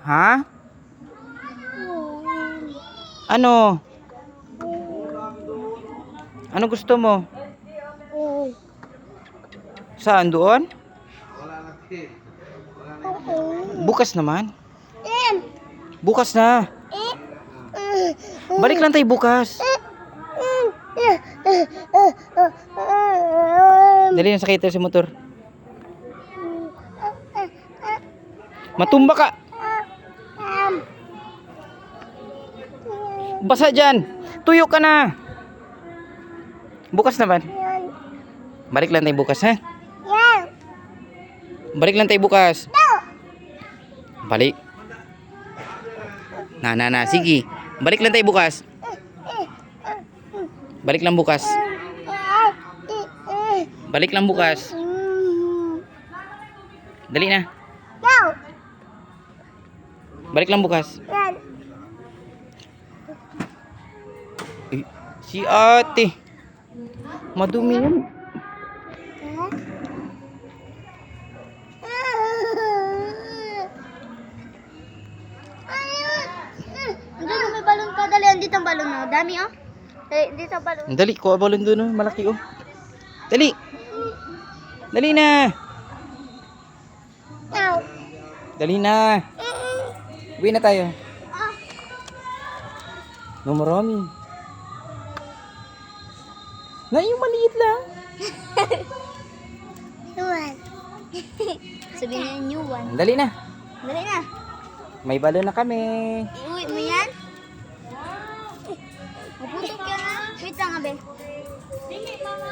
Ha? Ano? Ano gusto mo? Saan doon? Bukas naman. Bukas na. Balik lang tayo bukas. Dali na, sakay tayo sa motor. Matumba ka. Basa dyan. Tuyo ka na. Bukas naman. Balik lang tayo bukas, ha? Balik lang tayo bukas. Balik. Na. Sige. Balik lang tayo bukas. Balik lang bukas. Balik lang bukas. Dali na. Balik lang bukas. Eh, si ate. Madumi yan. Doon may balon ka. Dali, andito ang balon mo. Dami, oh. Dito ang balon. Dali, kuha balon doon, oh. Malaki, oh. Dali. Dali na. Dali na. Uwi na tayo. No, marami. Na, yung maliit lang. New one. Sabihin niya new one. Dali na. Dali na. May balon na kami. Iuwi mo yan? Maputok ka na. Wait lang, abe. Dili, mama.